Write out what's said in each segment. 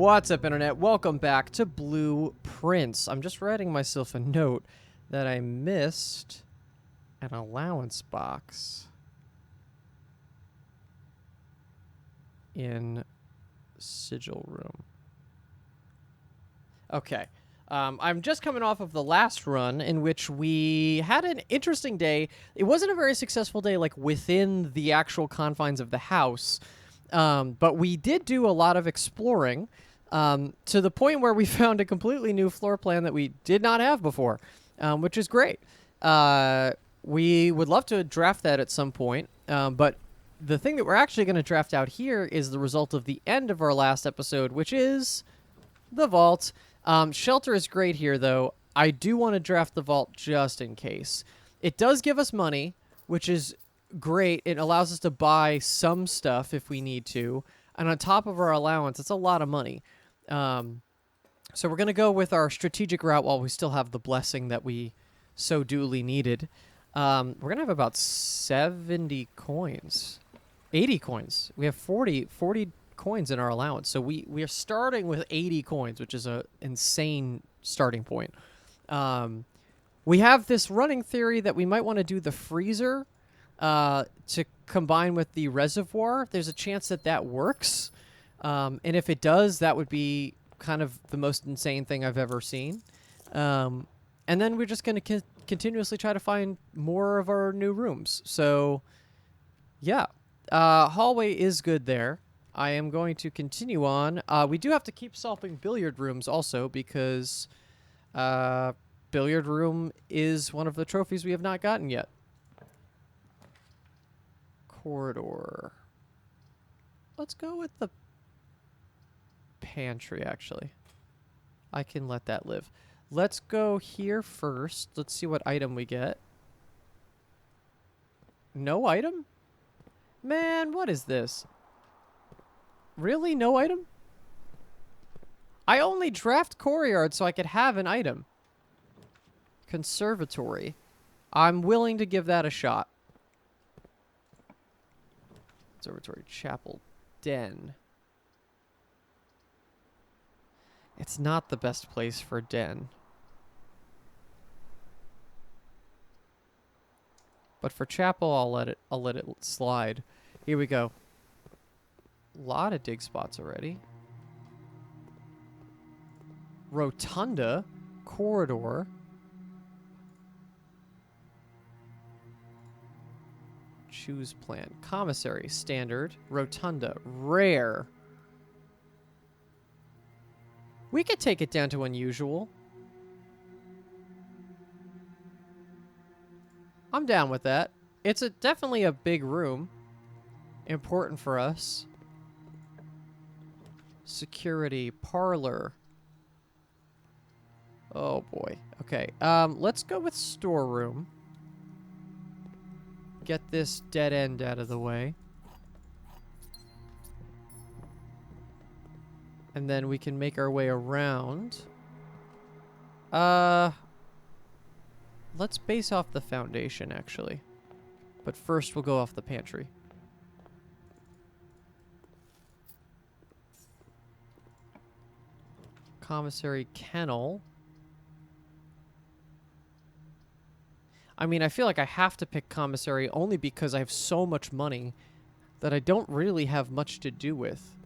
What's up, Internet? Welcome back to Blueprints. I'm just writing myself a note that I missed an allowance box in Sigil Room. Okay. I'm just coming off of the last run in which we had an interesting day. It wasn't a very successful day, like, within the actual confines of the house. But we did do a lot of exploring to the point where we found a completely new floor plan that we did not have before, which is great. We would love to draft that at some point, but the thing that we're actually going to draft out here is the result of the end of our last episode, which is the vault. Shelter is great here, though. I do want to draft the vault just in case. It does give us money, which is great. It allows us to buy some stuff if we need to. And on top of our allowance, it's a lot of money. So we're going to go with our strategic route while we still have the blessing that we so duly needed. We're going to have about 70 coins. 80 coins. We have 40 coins in our allowance. So we are starting with 80 coins, which is an insane starting point. We have this running theory that we might want to do the freezer to combine with the reservoir. There's a chance that that works. And if it does, that would be kind of the most insane thing I've ever seen. And then we're just going to continuously try to find more of our new rooms. So, yeah. Hallway is good there. I am going to continue on. We do have to keep solving billiard rooms also because billiard room is one of the trophies we have not gotten yet. Corridor. Let's go with the pantry, actually. I can let that live. Let's go here first. Let's see what item we get. No item? Man, what is this? Really? No item? I only draft Courtyard so I could have an item. Conservatory. I'm willing to give that a shot. Conservatory, chapel, den. It's not the best place for den. But for chapel, I'll let it slide. Here we go. A lot of dig spots already. Rotunda, corridor. Choose plan. Commissary, standard. Rotunda, rare. We could take it down to unusual. I'm down with that. It's definitely a big room. Important for us. Security, parlor. Oh boy. Okay. Let's go with storeroom. Get this dead end out of the way. And then we can make our way around. Let's base off the foundation, actually. But first, we'll go off the pantry. Commissary kennel. I mean, I feel like I have to pick commissary only because I have so much money that I don't really have much to do with.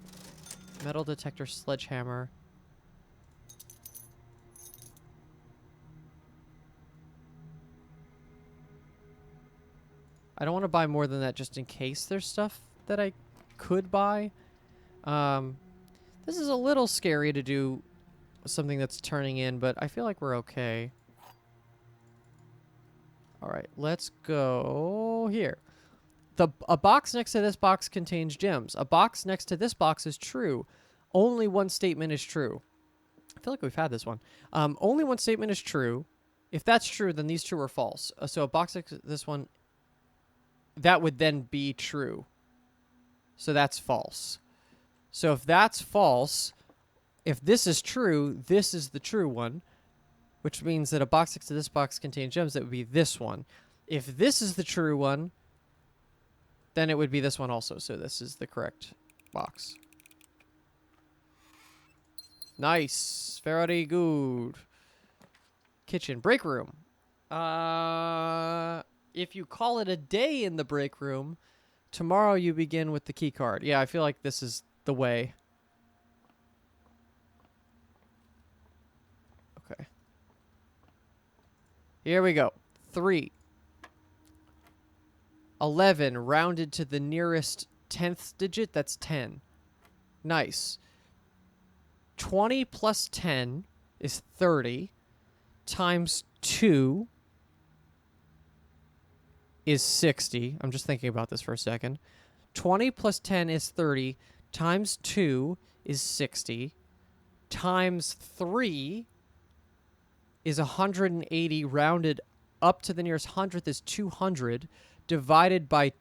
Metal detector, sledgehammer. I don't want to buy more than that just in case there's stuff that I could buy. This is a little scary to do something that's turning in, but I feel like we're okay. All right, let's go here. A box next to this box contains gems. A box next to this box is true. Only one statement is true. I feel like we've had this one. Only one statement is true. If that's true, then these two are false. So a box next to this one, that would then be true. So that's false. So if that's false, if this is true, this is the true one, which means that a box next to this box contains gems. That would be this one. If this is the true one, then it would be this one also. So this is the correct box. Nice. Very good. Kitchen. Break room. If you call it a day in the break room, tomorrow you begin with the key card. Yeah, I feel like this is the way. Okay. Here we go. 3. 11 rounded to the nearest 10th digit. That's 10. Nice. 20 plus 10 is 30 times 2 is 60. I'm just thinking about this for a second. 20 plus 10 is 30 times 2 is 60 times 3 is 180 rounded up to the nearest hundredth is 200 divided by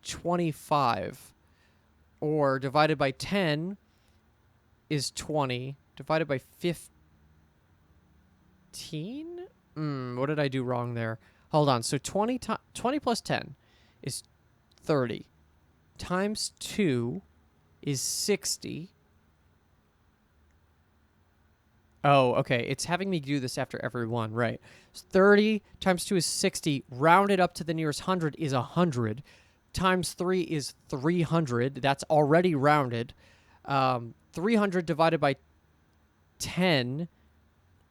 25 or divided by 10 is 20 divided by 15. What did I do wrong there? Hold on. So 20 plus 10 is 30 times 2 is 60. Oh, okay. It's having me do this after every one, right? 30 times 2 is 60. Rounded up to the nearest 100 is 100. Times 3 is 300. That's already rounded. 300 divided by 10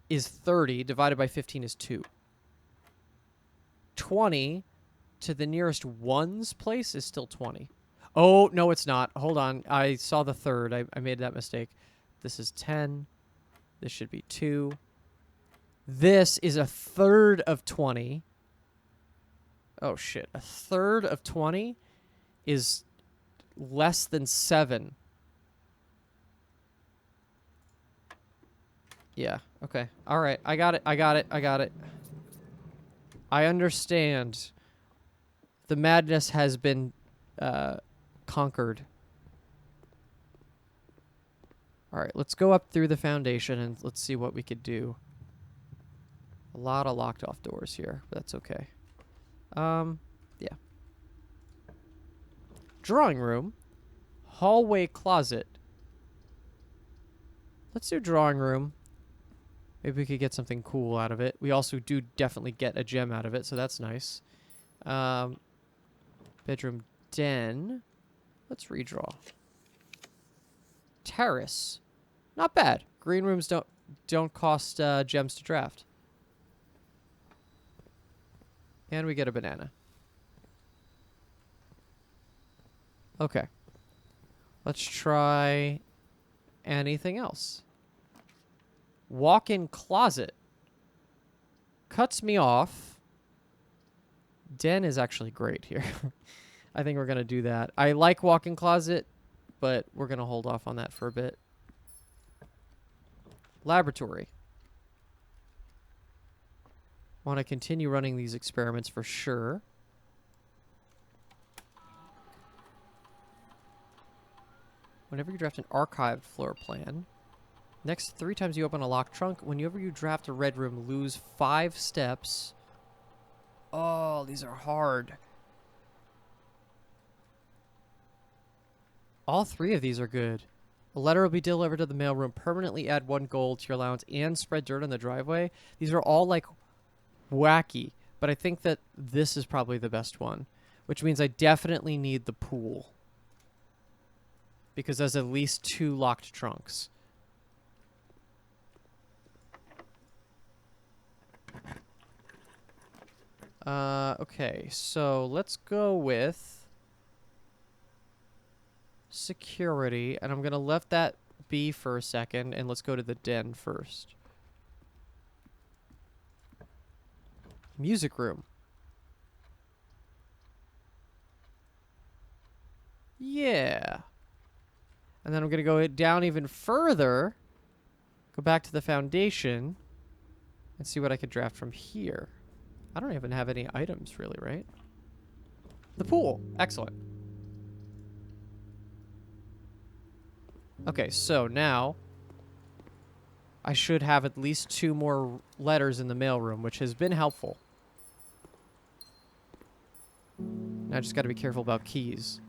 is 30. Divided by 15 is 2. 20 to the nearest ones place is still 20. Oh, no, it's not. Hold on. I saw the third. I made that mistake. This is 10. This should be 2. This is a third of 20. Oh, shit. A third of 20 is less than 7. Yeah, okay. All right. I got it. I understand. The madness has been conquered. All right, let's go up through the foundation and let's see what we could do. A lot of locked off doors here, but that's okay. Yeah. Drawing room. Hallway closet. Let's do drawing room. Maybe we could get something cool out of it. We also do definitely get a gem out of it, so that's nice. Bedroom den. Let's redraw. Terrace. Not bad. Green rooms don't cost gems to draft. And we get a banana. Okay. Let's try anything else. Walk-in closet. Cuts me off. Den is actually great here. I think we're going to do that. I like walk-in closet, but we're going to hold off on that for a bit. Laboratory. Want to continue running these experiments for sure. Whenever you draft an archived floor plan, next 3 times you open a locked trunk, whenever you draft a red room, lose 5 steps. Oh, these are hard. All 3 of these are good. A letter will be delivered to the mailroom. Permanently add 1 gold to your allowance and spread dirt on the driveway. These are all like wacky, but I think that this is probably the best one, which means I definitely need the pool because there's at least 2 locked trunks. Okay, so let's go with security, and I'm gonna let that be for a second, and let's go to the den first. Music room. Yeah. And then I'm gonna go down even further, go back to the foundation, and see what I could draft from here. I don't even have any items, really, right? The pool. Excellent. Okay, so now I should have at least 2 more letters in the mailroom, which has been helpful. Now I just got to be careful about keys.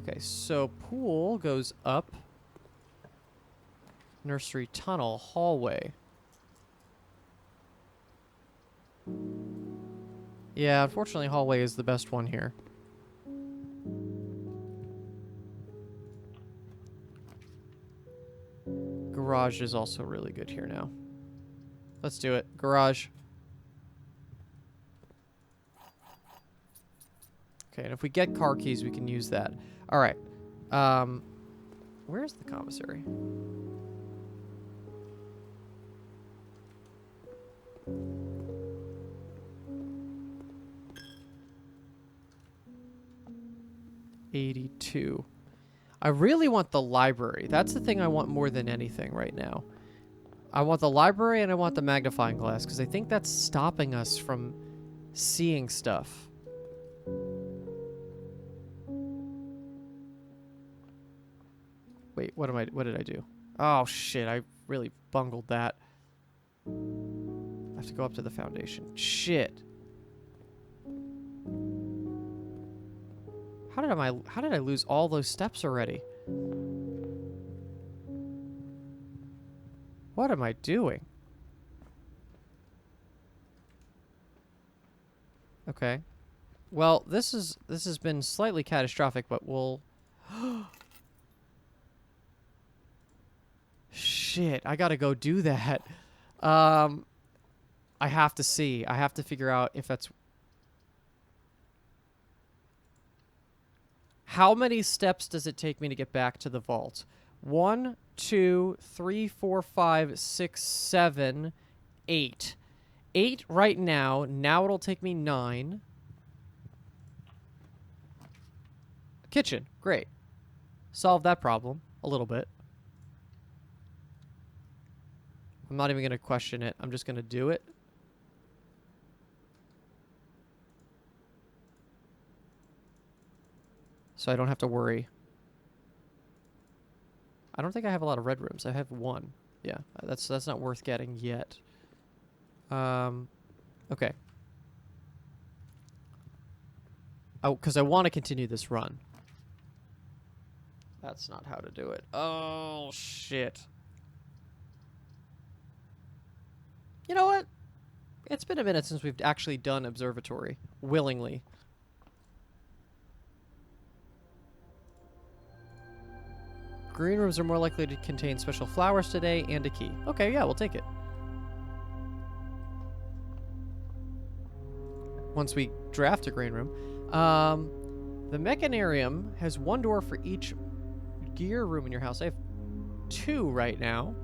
Okay, so pool goes up. Nursery tunnel, hallway. Yeah, unfortunately hallway is the best one here. Garage is also really good here now. Let's do it. Garage. Okay, and if we get car keys, we can use that. All right. Where's the commissary? $82. I really want the library. That's the thing I want more than anything right now. I want the library and I want the magnifying glass because I think that's stopping us from seeing stuff. Wait, what did I do? Oh shit, I really bungled that. I have to go up to the foundation. Shit. How did I lose all those steps already? What am I doing? Okay. Well, this has been slightly catastrophic, but we'll Shit, I gotta go do that. I have to see. I have to figure out if that's... How many steps does it take me to get back to the vault? 1, 2, 3, 4, 5, 6, 7, 8. 8 right now. Now it'll take me 9. Kitchen. Great. Solve that problem a little bit. I'm not even going to question it. I'm just going to do it. So I don't have to worry. I don't think I have a lot of red rooms. I have 1. Yeah, that's not worth getting yet. Okay. Oh, because I want to continue this run. That's not how to do it. Oh, shit. You know what? It's been a minute since we've actually done observatory. Willingly. Green rooms are more likely to contain special flowers today and a key. Okay, yeah, we'll take it. Once we draft a green room. The mechanarium has 1 door for each gear room in your house. I have 2 right now.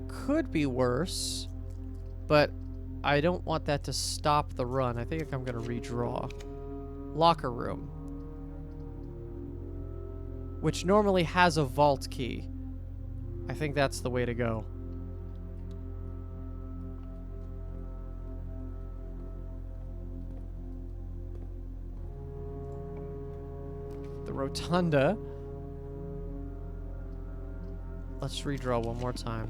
Could be worse, but I don't want that to stop the run. I think I'm going to redraw. Locker room, which normally has a vault key. I think that's the way to go. The rotunda. Let's redraw one more time.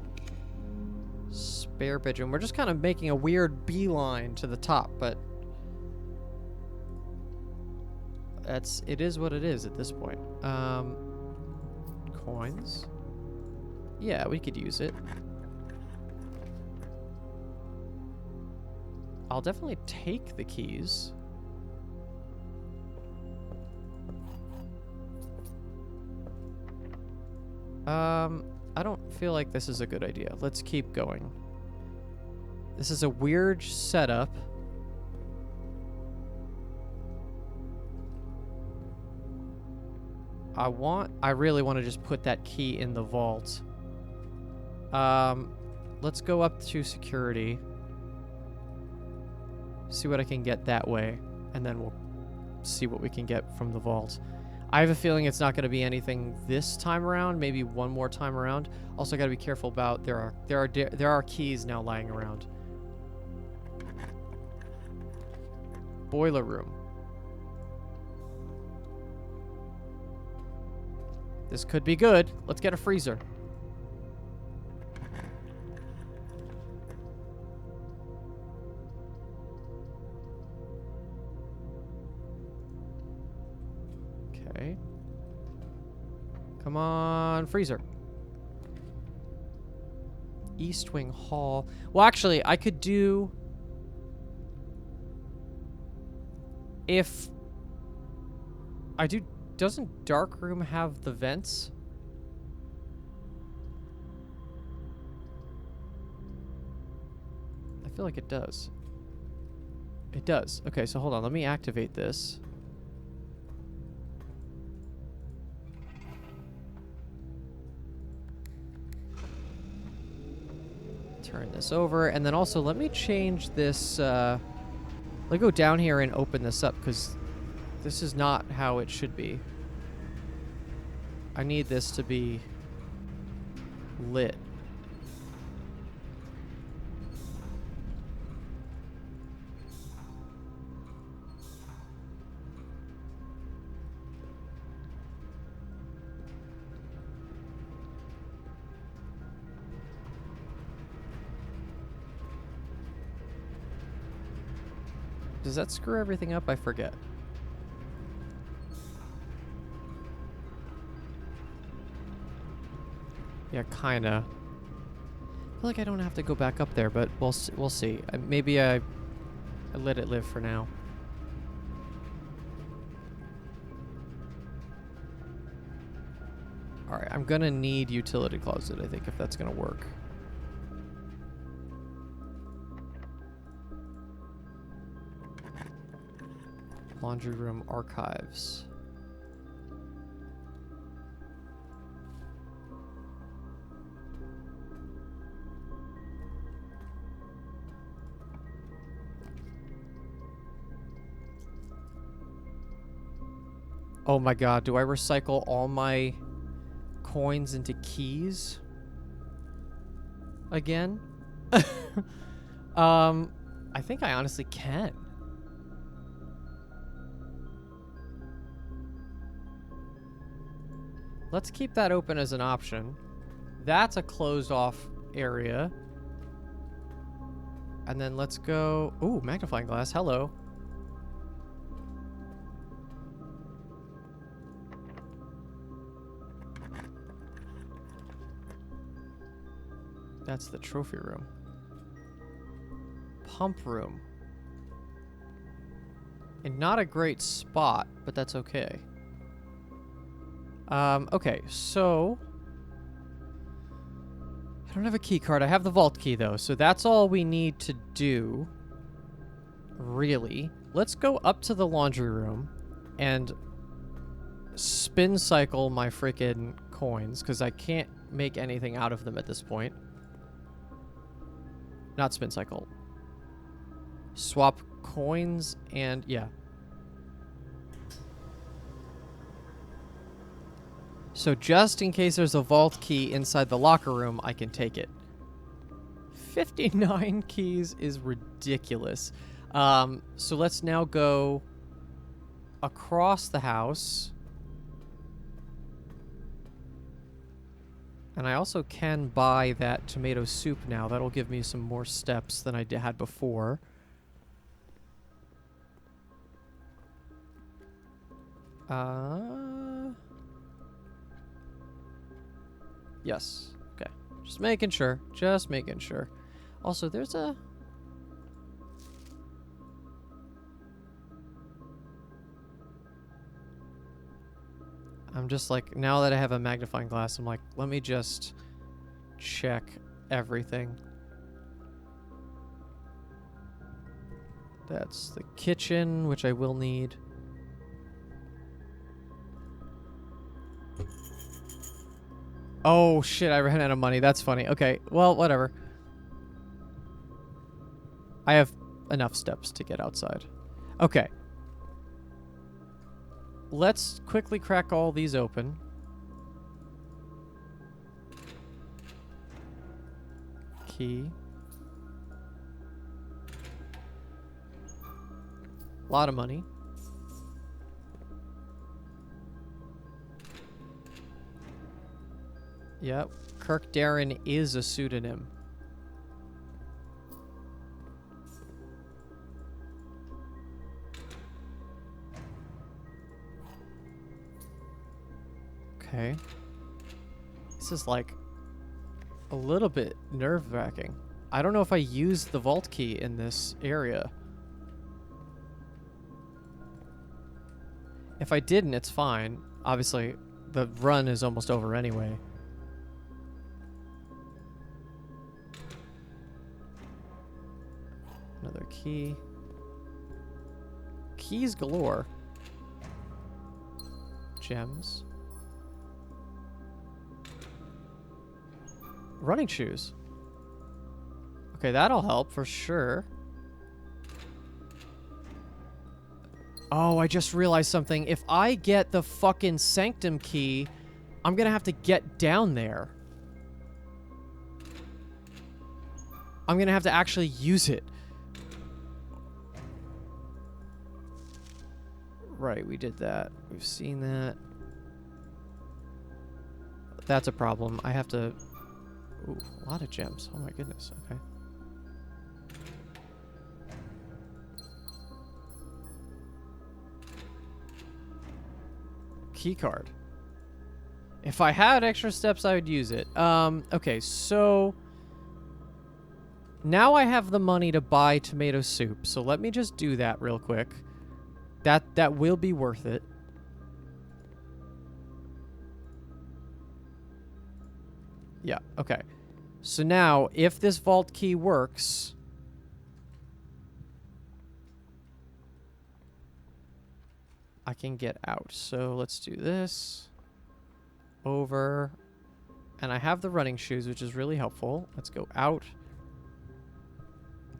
Spare bedroom. We're just kind of making a weird beeline to the top, but it is what it is at this point. Coins. Yeah, we could use it. I'll definitely take the keys. I don't feel like this is a good idea. Let's keep going. This is a weird setup. I really want to just put that key in the vault. Let's go up to security. See what I can get that way, and then we'll see what we can get from the vault. I have a feeling it's not going to be anything this time around. Maybe one more time around. Also, got to be careful about there are keys now lying around. Boiler room. This could be good. Let's get a freezer. way. Come on, freezer. East Wing Hall. Well, actually, I could do... If... I do... Doesn't Dark Room have the vents? I feel like it does. It does. Okay, so hold on. Let me activate this. Turn this over, and then also let me change this, let me go down here and open this up, because this is not how it should be. I need this to be lit. Does that screw everything up? I forget. Yeah, kinda. I feel like I don't have to go back up there, but we'll see. Maybe I let it live for now. Alright, I'm gonna need utility closet, I think, if that's gonna work. Laundry room archives. Oh my god, do I recycle all my coins into keys? Again? I think I honestly can. Let's keep that open as an option. That's a closed off area. And then let's go... Ooh, magnifying glass. Hello. That's the trophy room. Pump room. And not a great spot, but that's okay. Okay, so... I don't have a key card. I have the vault key, though, so that's all we need to do. Really. Let's go up to the laundry room and spin cycle my freaking coins, because I can't make anything out of them at this point. Not spin cycle. Swap coins and... yeah. So just in case there's a vault key inside the locker room, I can take it. 59 keys is ridiculous. So let's now go across the house. And I also can buy that tomato soup now. That'll give me some more steps than I had before. Yes. Okay. Just making sure. Just making sure. Also, there's a... I'm just like, now that I have a magnifying glass, I'm like, let me just check everything. That's the kitchen, which I will need. Oh, shit, I ran out of money. That's funny. Okay, well, whatever. I have enough steps to get outside. Okay. Let's quickly crack all these open. Key. A lot of money. Yep. Kirk Darren is a pseudonym. Okay. This is like a little bit nerve-wracking. I don't know if I used the vault key in this area. If I didn't, it's fine. Obviously, the run is almost over anyway. Another key. Keys galore. Gems. Running shoes. Okay, that'll help for sure. Oh, I just realized something. If I get the fucking Sanctum key, I'm gonna have to get down there. I'm gonna have to actually use it. Right, we did that. We've seen that. That's a problem. I have to... Ooh, a lot of gems. Oh my goodness, okay. Key card. If I had extra steps, I would use it. Okay, so now I have the money to buy tomato soup. So let me just do that real quick. That will be worth it. Yeah, okay. So now, if this vault key works, I can get out. So let's do this. Over. And I have the running shoes, which is really helpful. Let's go out.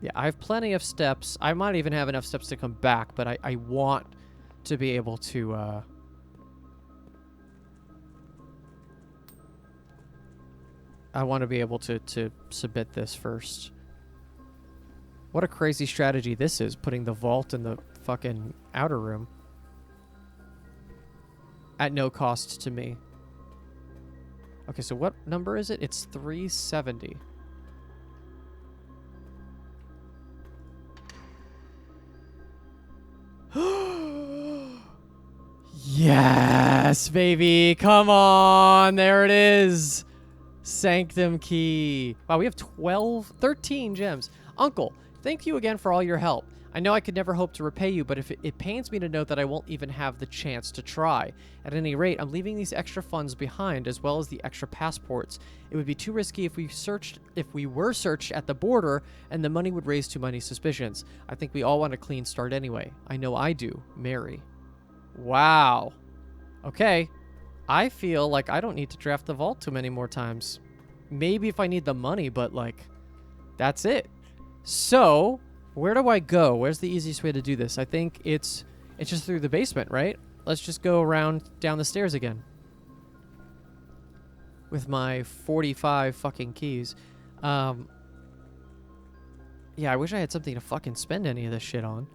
Yeah, I have plenty of steps. I might even have enough steps to come back, but I want to be able to... I want to be able to submit this first. What a crazy strategy this is, putting the vault in the fucking outer room. At no cost to me. Okay, so what number is it? It's 370. Yes, baby. Come on. There it is. Sanctum key. Wow, we have 13 gems. Uncle, thank you again for all your help. I know I could never hope to repay you, but it pains me to know that I won't even have the chance to try. At any rate, I'm leaving these extra funds behind, as well as the extra passports. It would be too risky if we were searched at the border, and the money would raise too many suspicions. I think we all want a clean start anyway. I know I do. Mary. Wow. Okay. I feel like I don't need to draft the vault too many more times. Maybe if I need the money, but like, that's it. So, where do I go? Where's the easiest way to do this? I think it's just through the basement, right? Let's just go around down the stairs again. With my 45 fucking keys. Yeah, I wish I had something to fucking spend any of this shit on.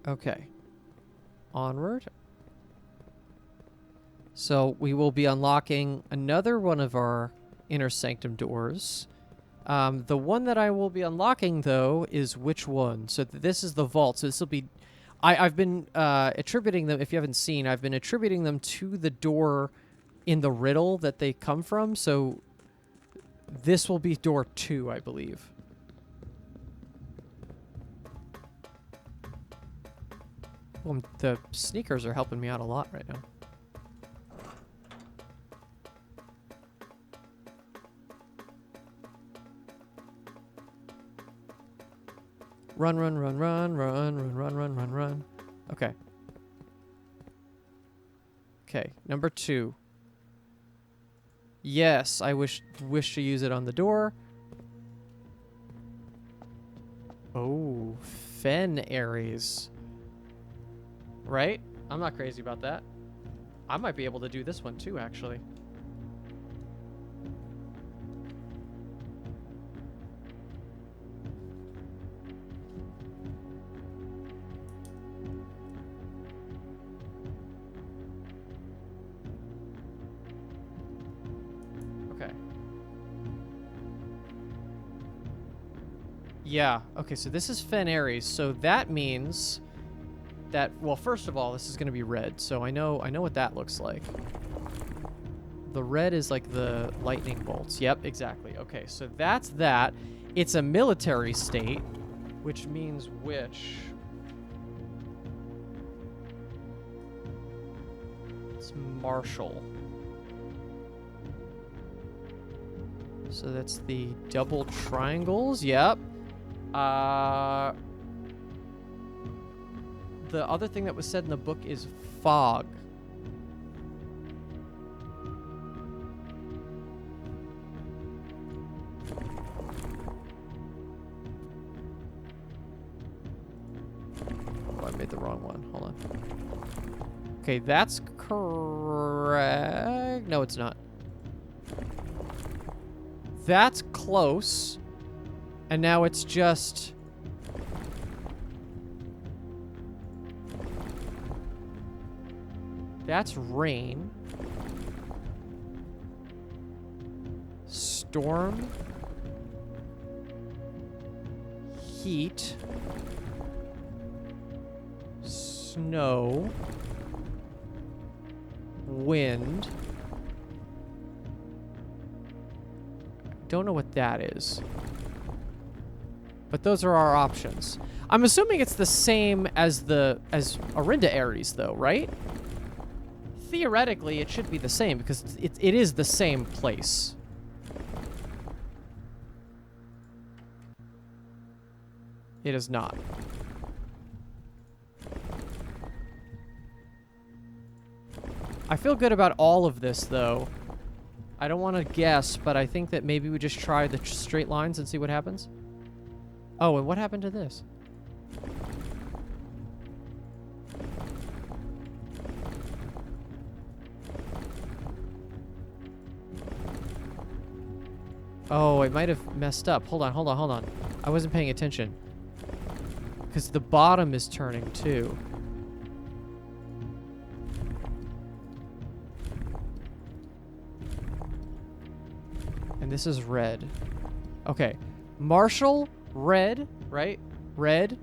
Okay. Onward. So we will be unlocking another one of our inner sanctum doors. The one that I will be unlocking, though, is which one? So this is the vault. So this will be... I've been attributing them, if you haven't seen, I've been attributing them to the door in the riddle that they come from. So this will be door 2, I believe. Well, the sneakers are helping me out a lot right now. Run, run, run, run, run, run, run, run, run, run. Okay. Okay, number 2. Yes, I wish to use it on the door. Oh, Fen Ares. Right? I'm not crazy about that. I might be able to do this one too, actually. Okay. Yeah. Okay, so this is Fen Ares. So that means that, well, first of all, this is going to be red. So I know what that looks like. The red is like the lightning bolts. Yep, exactly. Okay, so that's that. It's a military state, which means which? It's martial. So that's the double triangles. Yep. The other thing that was said in the book is fog. Oh, I made the wrong one. Hold on. Okay, that's correct. No, it's not. That's close. And now it's just... That's rain. Storm. Heat. Snow. Wind. Don't know what that is. But those are our options. I'm assuming it's the same as Orinda Ares, though, right? Theoretically, it should be the same because it is the same place. It is not. I feel good about all of this, though. I don't want to guess, but I think that maybe we just try the straight lines and see what happens. Oh, and what happened to this? Oh, it might have messed up. Hold on. I wasn't paying attention. Because the bottom is turning, too. And this is red. Okay. Marshall, red, right? Red.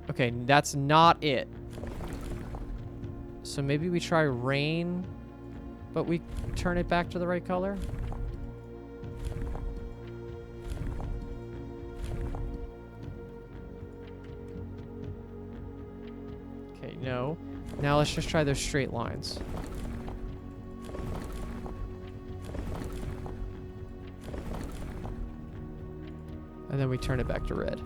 Okay, that's not it. So maybe we try rain, but we turn it back to the right color? Okay, no. Now let's just try those straight lines. And then we turn it back to red.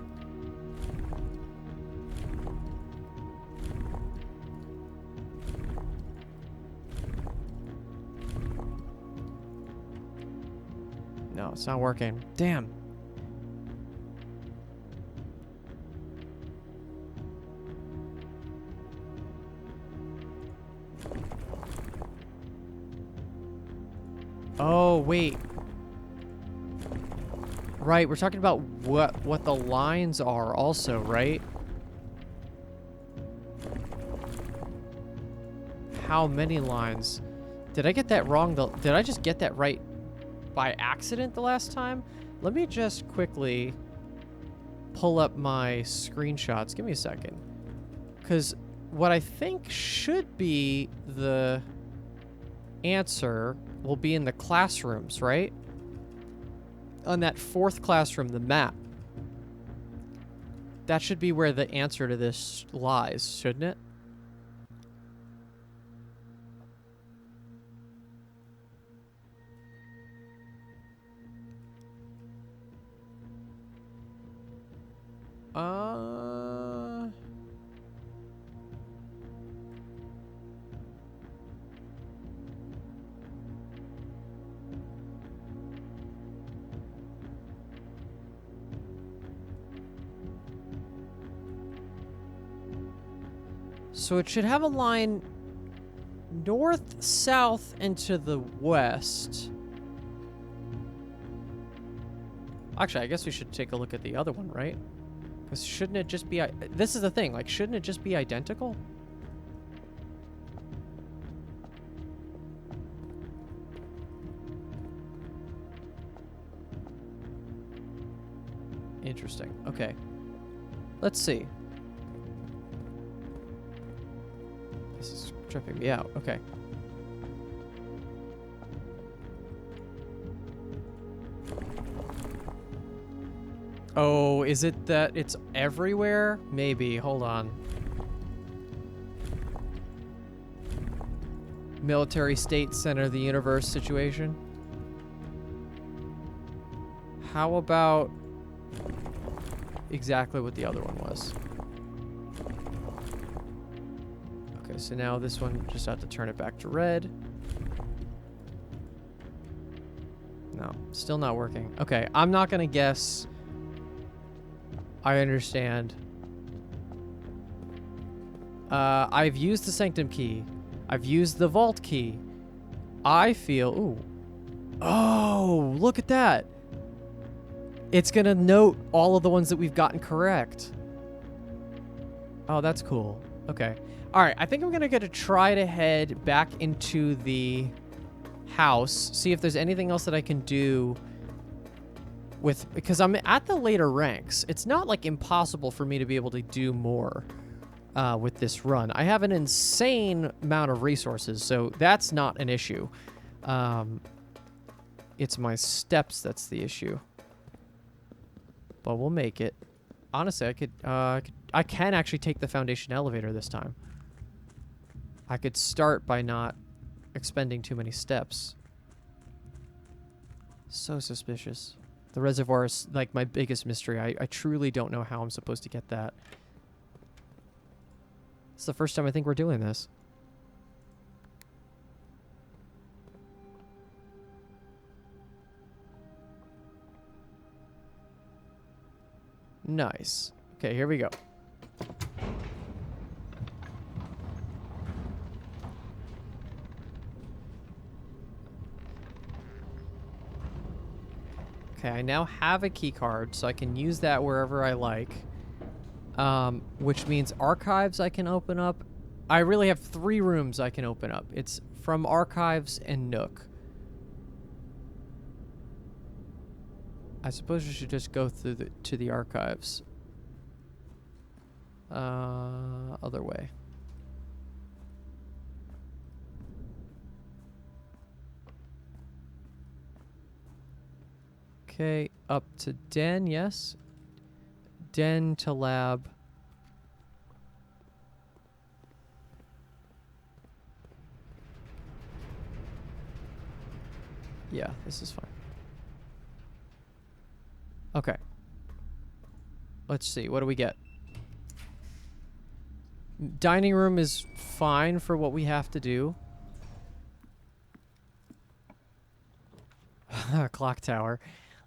No, it's not working. Damn. Oh, wait. Right, we're talking about what the lines are also, right? How many lines? Did I get that wrong? Did I just get that right by accident the last time? Let me just quickly pull up my screenshots. Give me a second. Because what I think should be the answer will be in the classrooms, right? On that fourth classroom, the map. That should be where the answer to this lies, shouldn't it? So it should have a line north, south, and to the west. Actually, I guess we should take a look at the other one, right? Because shouldn't it just be... This is the thing, like, shouldn't it just be identical? Interesting. Okay. Let's see. This is tripping me out. Okay. Oh, is it that it's everywhere? Maybe. Hold on. Military state center of the universe situation. How about exactly what the other one was? Okay, so now this one, just have to turn it back to red. No, still not working. Okay, I'm not gonna guess. I understand. I've used the sanctum key. I've used the vault key. I feel... Ooh. Oh, look at that. It's going to note all of the ones that we've gotten correct. Oh, that's cool. Okay. All right, I think I'm going to try to head back into the house, see if there's anything else that I can do with... Because I'm at the later ranks. It's not, like, impossible for me to be able to do more with this run. I have an insane amount of resources, so that's not an issue. It's my steps that's the issue. But we'll make it. Honestly, I can actually take the foundation elevator this time. I could start by not expending too many steps. So suspicious. The reservoir is like my biggest mystery. I truly don't know how I'm supposed to get that. It's the first time I think we're doing this. Nice. Okay, here we go. Okay, I now have a key card, so I can use that wherever I like. Which means archives I can open up. I really have 3 rooms I can open up. It's from archives and Nook. I suppose we should just go through to the archives. Other way. Okay, up to Den, yes. Den to lab. Yeah, this is fine. Okay. Let's see, what do we get? Dining room is fine for what we have to do. Clock tower.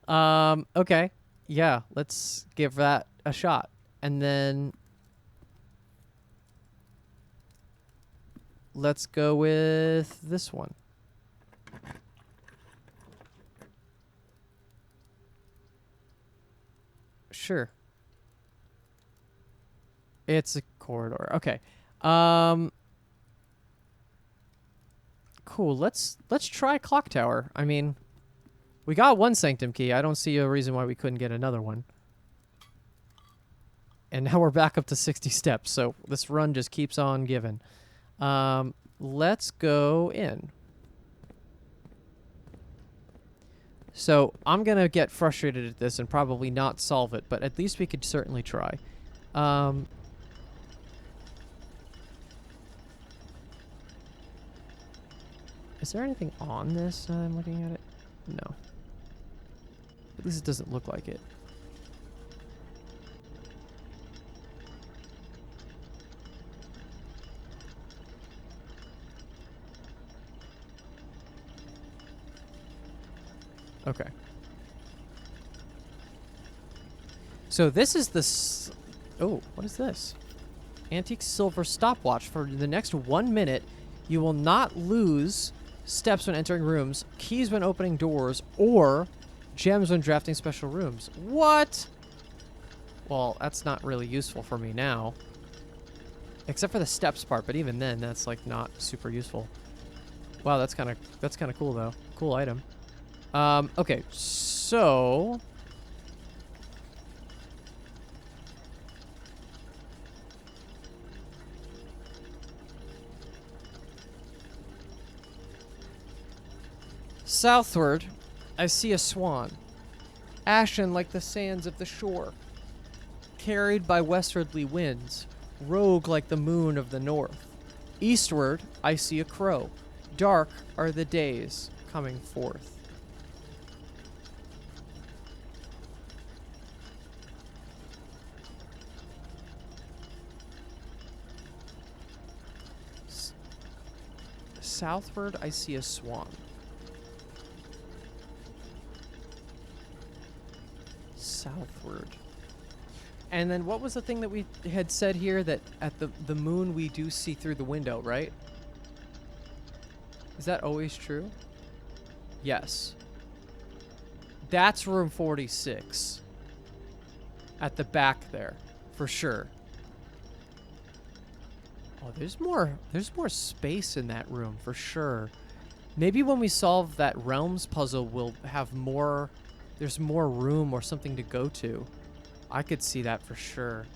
Okay. Yeah, let's give that a shot. And then let's go with this one. Sure. It's a corridor. Okay. Cool. Let's try clock tower. I mean, we got 1 sanctum key. I don't see a reason why we couldn't get another one. And now we're back up to 60 steps, so this run just keeps on giving. Let's go in. So I'm going to get frustrated at this and probably not solve it, but at least we could certainly try. Is there anything on this? I'm looking at it. No. At least it doesn't look like it. Okay. So this is the... Oh, what is this? Antique silver stopwatch. For the next 1 minute, you will not lose steps when entering rooms, keys when opening doors, or gems when drafting special rooms. What? Well, that's not really useful for me now. Except for the steps part, but even then, that's like not super useful. Wow, that's kind of cool though. Cool item. Okay, so Southward, I see a swan, ashen like the sands of the shore, carried by westwardly winds, rogue like the moon of the north. Eastward, I see a crow, dark are the days coming forth. Southward, I see a swan. Southward. And then what was the thing that we had said here, that at the moon we do see through the window, right? Is that always true? Yes. That's room 46. At the back there, for sure. Oh, there's more space in that room, for sure. Maybe when we solve that realms puzzle, we'll have more... There's more room or something to go to. I could see that for sure.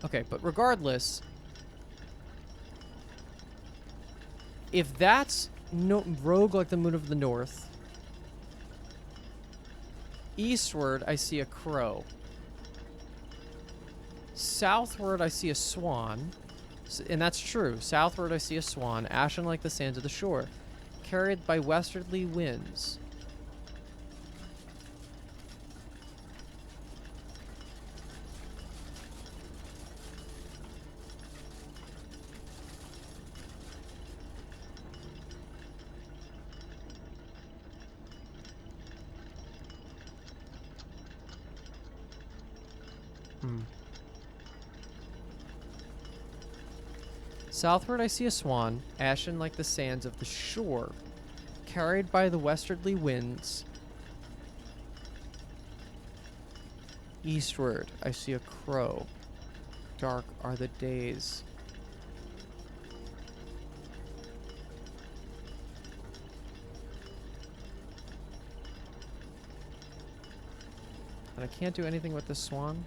Okay, but regardless, if that's rogue like the moon of the north, eastward I see a crow. Southward I see a swan, and that's true. Southward I see a swan, ashen like the sands of the shore, carried by westerly winds. Southward I see a swan, ashen like the sands of the shore, carried by the westerly winds. Eastward I see a crow, dark are the days. And I can't do anything with the swan.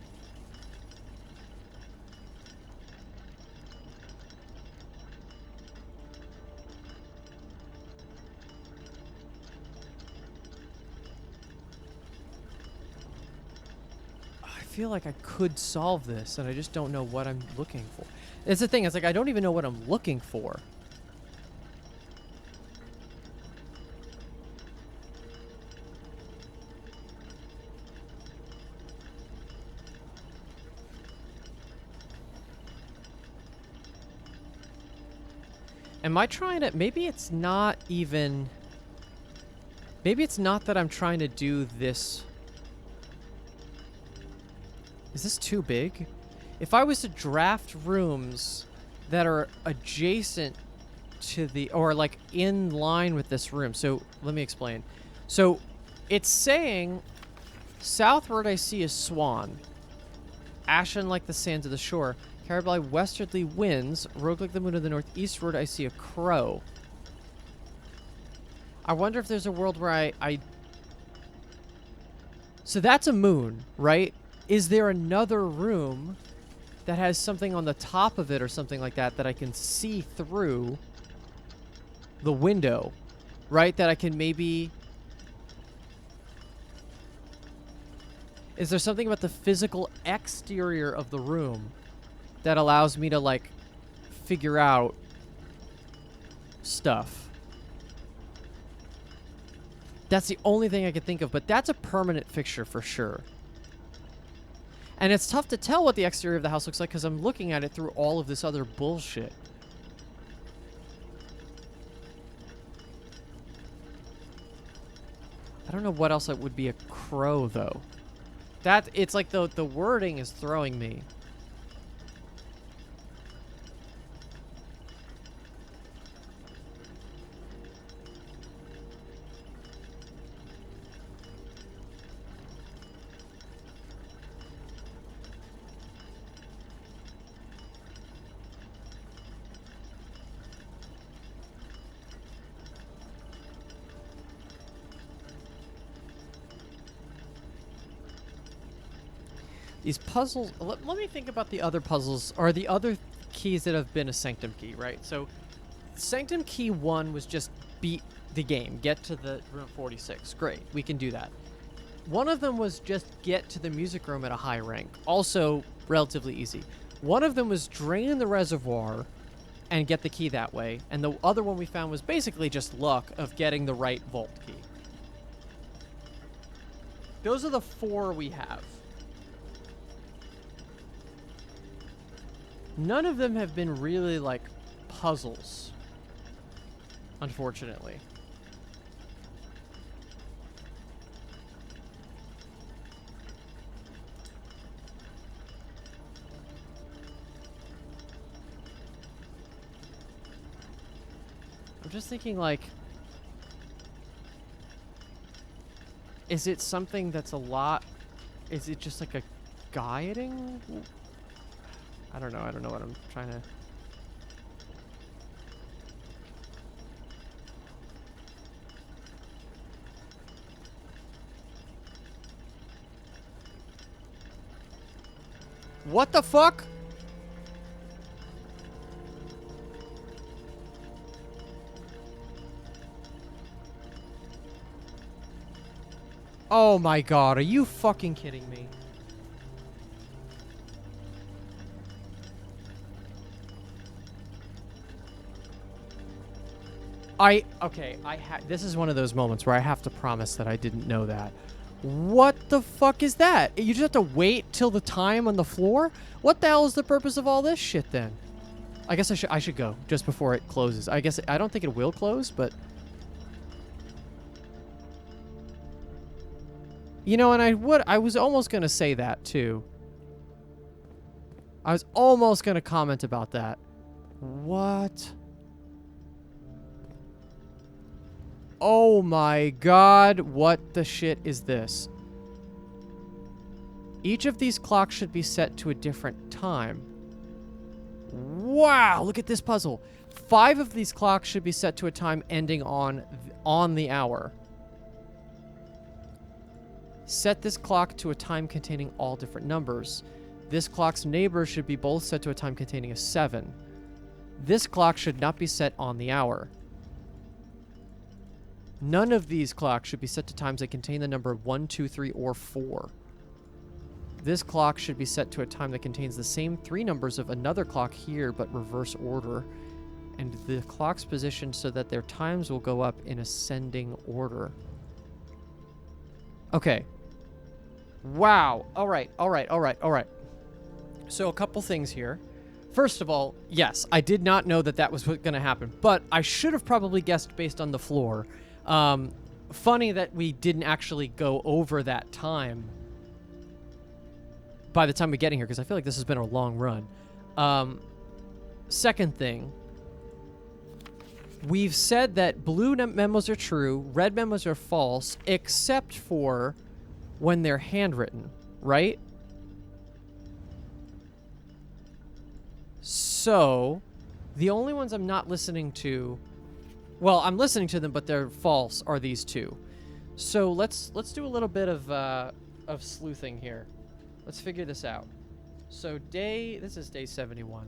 I feel like I could solve this, and I just don't know what I'm looking for. It's the thing, it's like I don't even know what I'm looking for. Am I trying to... Maybe it's not even... Maybe it's not that I'm trying to do this... Is this too big? If I was to draft rooms that are adjacent to the... Or, like, in line with this room. So, let me explain. So, it's saying... Southward I see a swan. Ashen like the sands of the shore. Carried by westerly winds. Rogue like the moon of the north. Eastward I see a crow. I wonder if there's a world where I... So that's a moon, right? Is there another room that has something on the top of it or something like that that I can see through the window, right? That I can maybe... Is there something about the physical exterior of the room that allows me to, like, figure out stuff? That's the only thing I could think of, but that's a permanent fixture for sure. And it's tough to tell what the exterior of the house looks like because I'm looking at it through all of this other bullshit. I don't know what else it would be a crow, though. It's like the wording is throwing me. These puzzles... Let me think about the other puzzles, or the other keys that have been a Sanctum key, right? So, Sanctum key 1 was just beat the game, get to the room 46. Great, we can do that. One of them was just get to the music room at a high rank. Also relatively easy. One of them was drain the reservoir and get the key that way. And the other one we found was basically just luck of getting the right vault key. Those are the 4 we have. None of them have been really, like, puzzles, unfortunately. I'm just thinking, like, is it something that's a lot? Is it just like a guiding? I don't know. I don't know what I'm trying to. What the fuck? Oh my god, are you fucking kidding me? Okay, this is one of those moments where I have to promise that I didn't know that. What the fuck is that? You just have to wait till the time on the floor? What the hell is the purpose of all this shit then? I guess I should go just before it closes. I don't think it will close, but you know, and I was almost going to say that too. I was almost going to comment about that. What? Oh my god, what the shit is this? Each of these clocks should be set to a different time. Wow, look at this puzzle. 5 of these clocks should be set to a time ending on the hour. Set this clock to a time containing all different numbers. This clock's neighbors should be both set to a time containing a 7. This clock should not be set on the hour. None of these clocks should be set to times that contain the number 1, 2, 3, or 4. This clock should be set to a time that contains the same 3 numbers of another clock here, but reverse order. And the clock's positioned so that their times will go up in ascending order. Okay. Wow. All right. So a couple things here. First of all, yes, I did not know that was going to happen, but I should have probably guessed based on the floor. Funny that we didn't actually go over that time by the time we get in here, because I feel like this has been a long run. Second thing, we've said that blue memos are true, red memos are false, except for when they're handwritten, right? So, the only ones I'm not listening to, well, I'm listening to them, but they're false, are these 2. So let's do a little bit of sleuthing here. Let's figure this out. So this is day 71.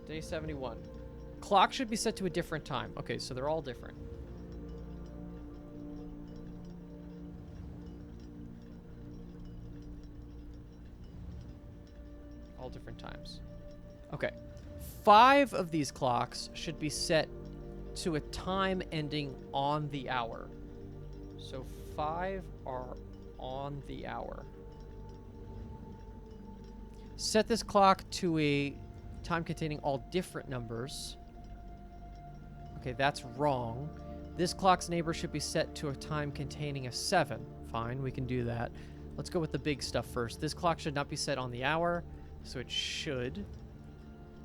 Day 71. Clock should be set to a different time. Okay, so they're all different. All different times. Okay. 5 of these clocks should be set to a time ending on the hour. So 5 are on the hour. Set this clock to a time containing all different numbers. Okay, that's wrong. This clock's neighbor should be set to a time containing a 7. Fine, we can do that. Let's go with the big stuff first. This clock should not be set on the hour, so it should.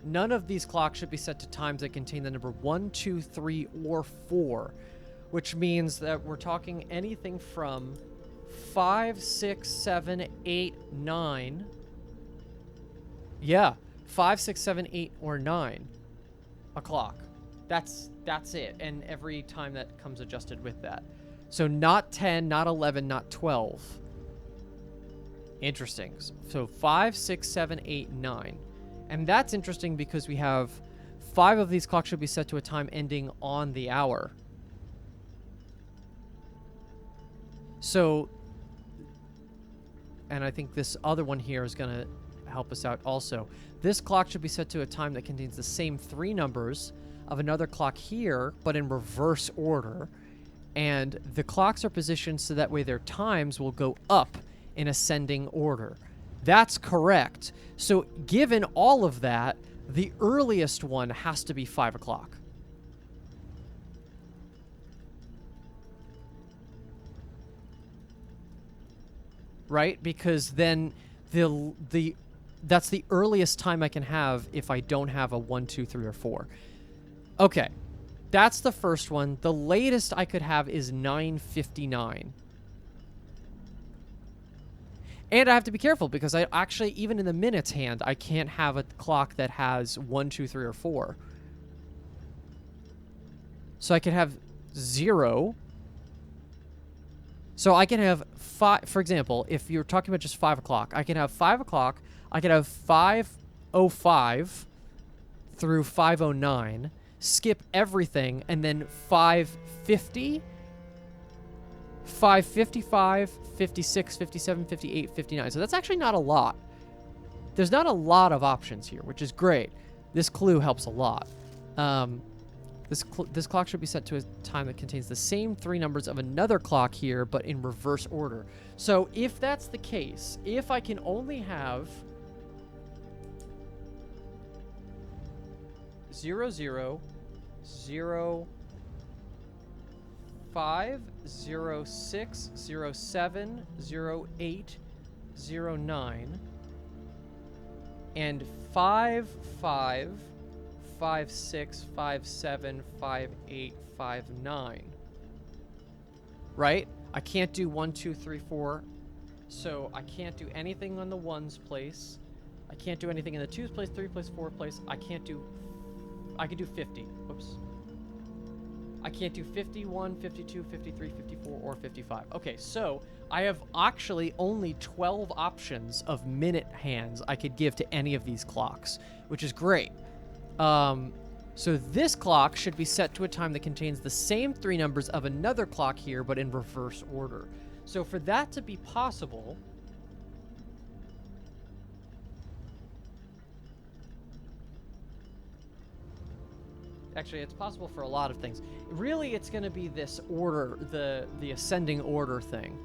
None of these clocks should be set to times that contain the number 1, 2, 3, or 4, which means that we're talking anything from 5, 6, 7, 8, 9. Yeah, 5, 6, 7, 8, or 9 o'clock. That's it, and every time that comes adjusted with that. So not 10, not 11, not 12. Interesting. So 5, 6, 7, 8, 9. And that's interesting because we have 5 of these clocks should be set to a time ending on the hour. So, and I think this other one here is going to help us out also. This clock should be set to a time that contains the same 3 numbers of another clock here, but in reverse order. And the clocks are positioned so that way their times will go up in ascending order. That's correct. So given all of that, the earliest one has to be 5 o'clock. Right? Because then that's the earliest time I can have if I don't have a 1, 2, 3, or 4. Okay. That's the first one. The latest I could have is 9:59. And I have to be careful because I actually, even in the minutes hand, I can't have a clock that has 1, 2, 3, or 4. So I could have 0. So I can have 5, for example, if you're talking about just 5 o'clock, I can have 5 o'clock, I can have 5:05 through 5:09, skip everything, and then 5:50, 5:55, 56, 57, 58, 59. So that's actually not a lot. There's not a lot of options here, which is great. This clue helps a lot. This clock should be set to a time that contains the same 3 numbers of another clock here, but in reverse order. So if that's the case, if I can only have 0, 0, 0, 5, 0, 6, 0, 7, 0, 8, 0, 9, and 5, 5, 5, 6, 5, 7, 5, 8, 5, 9. Right? I can't do 1, 2, 3, 4. So I can't do anything on the 1's place. I can't do anything in the 2's place, 3 place, 4 place. I can do 50. Whoops. I can't do 51, 52, 53, 54, or 55. Okay, so I have actually only 12 options of minute hands I could give to any of these clocks, which is great. So this clock should be set to a time that contains the same 3 numbers of another clock here, but in reverse order. So for that to be possible, actually, it's possible for a lot of things. Really, it's going to be this order, the ascending order thing.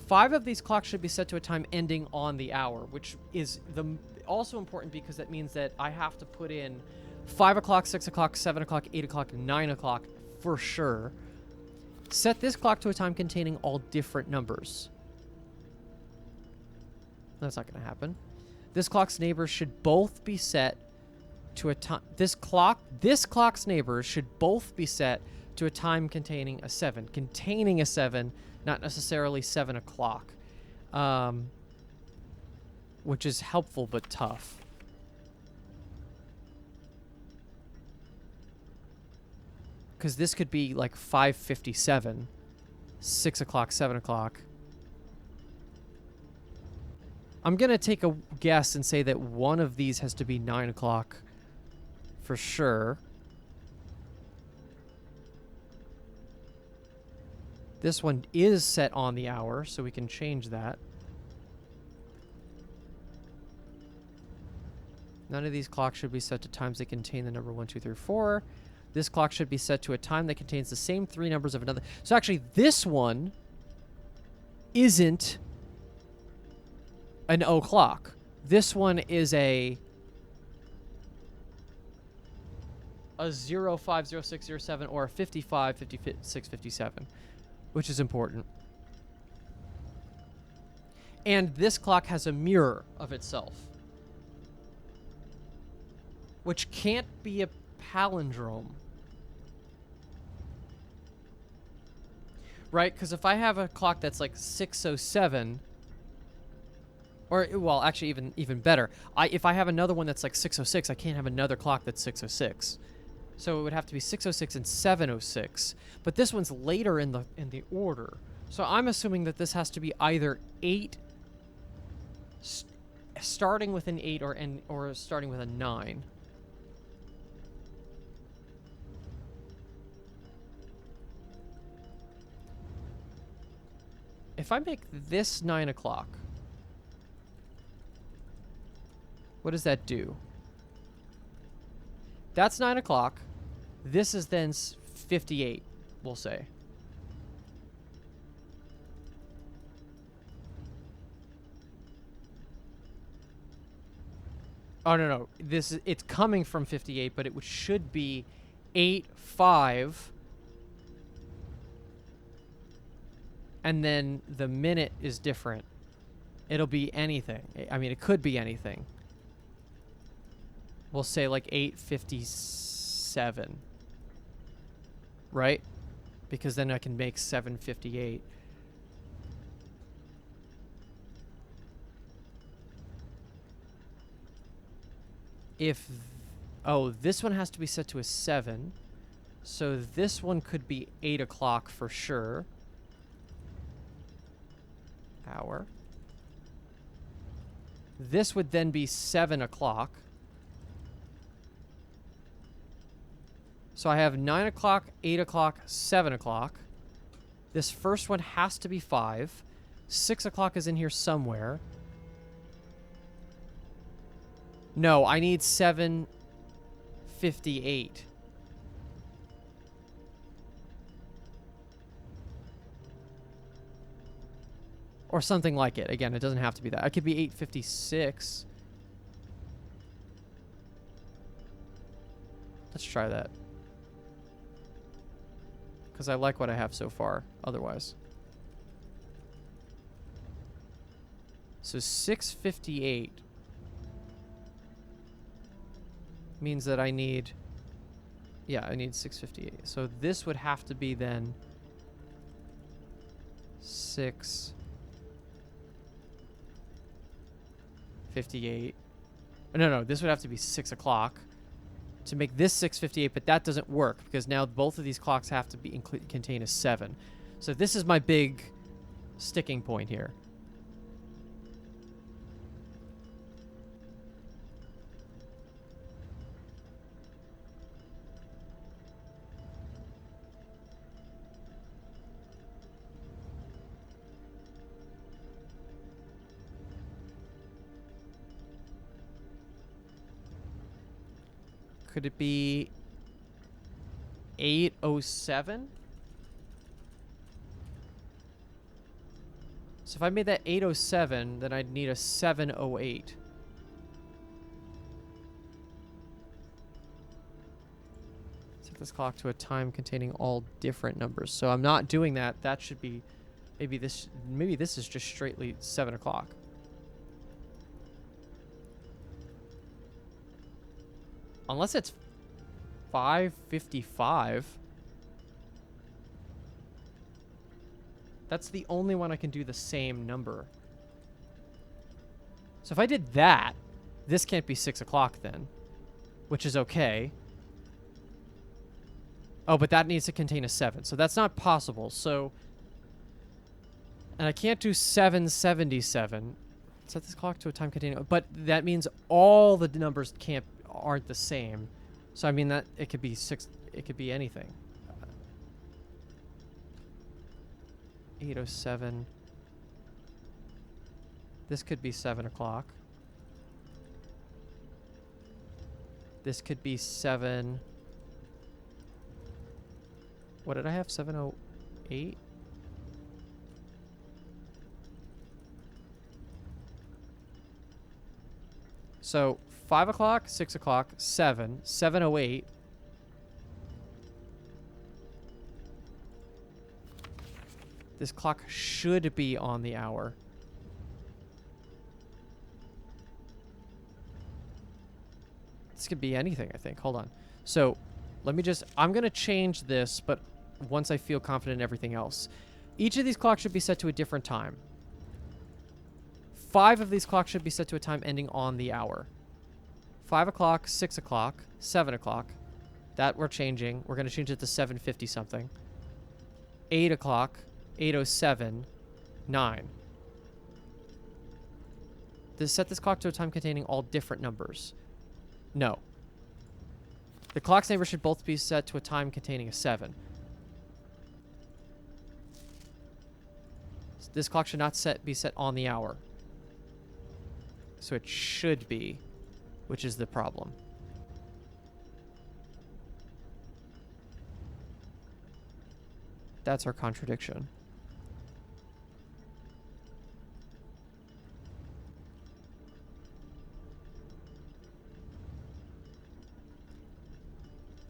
5 of these clocks should be set to a time ending on the hour, which is also important because that means that I have to put in 5 o'clock, 6 o'clock, 7 o'clock, 8 o'clock, 9 o'clock for sure. Set this clock to a time containing all different numbers. That's not going to happen. This clock's neighbors should both be set to a time. This clock's neighbors should both be set to a time containing a 7. Containing a 7, not necessarily 7 o'clock. Which is helpful but tough. Because this could be like 5:57, 6 o'clock, 7 o'clock. I'm going to take a guess and say that one of these has to be 9 o'clock for sure. This one is set on the hour, so we can change that. None of these clocks should be set to times that contain the number 1, 2, 3, 4. This clock should be set to a time that contains the same 3 numbers of another. So actually, this one isn't an o'clock. This one is a 0, 5, 0, 6, 0, 7, or a 55, 56, 57, which is important. And this clock has a mirror of itself, which can't be a palindrome. Right? Because if I have a clock that's like 6:07, or, well, actually even better, if I have another one that's like 6:06, I can't have another clock that's 6:06. So it would have to be 6:06 and 7:06. But this one's later in the order. So I'm assuming that this has to be either 8 starting with an 8 or starting with a 9. If I make this 9 o'clock, what does that do? That's 9 o'clock. This is then 58, we'll say. Oh, no. It's coming from 58, but it should be 8, 5. And then the minute is different. It'll be anything. I mean, it could be anything. We'll say like 8:57. Right? Because then I can make 7:58. Oh, this one has to be set to a 7. So this one could be 8 o'clock for sure. Hour. This would then be 7 o'clock. So I have 9 o'clock, 8 o'clock, 7 o'clock. This first one has to be 5. 6 o'clock is in here somewhere. No, I need 7:58. Or something like it. Again, it doesn't have to be that. It could be 8:56. Let's try that. Because I like what I have so far, otherwise. So 6:58 means that I need... Yeah, I need 6:58. So this would have to be then 6:58. No, this would have to be 6 o'clock to make this 6:58, but that doesn't work because now both of these clocks have to be contain a 7. So this is my big sticking point here. Could it be 8:07? So if I made that 8:07, then I'd need a 7:08. Set this clock to a time containing all different numbers. So I'm not doing that. That should be maybe this is just straightly 7 o'clock. Unless it's 5:55. That's the only one I can do the same number. So if I did that, this can't be 6 o'clock then, which is okay. Oh, but that needs to contain a 7, so that's not possible. So, and I can't do 7:77. Set this clock to a time containing, but that means all the numbers aren't the same. So I mean that it could be 6, it could be anything. 8:07. This could be 7 o'clock. This could be 7. What did I have? 7:08? So 5 o'clock, 6 o'clock, 7, 7:08. This clock should be on the hour. This could be anything, I think. Hold on. So let me I'm going to change this, but once I feel confident in everything else. Each of these clocks should be set to a different time. 5 of these clocks should be set to a time ending on the hour. 5 o'clock, 6 o'clock, 7 o'clock. That we're changing. We're going to change it to 7:50 something. 8 o'clock, 8:07, 9. Set this clock to a time containing all different numbers. No. The clock's neighbor should both be set to a time containing a 7. This clock should not be set on the hour. So it should be, which is the problem. That's our contradiction.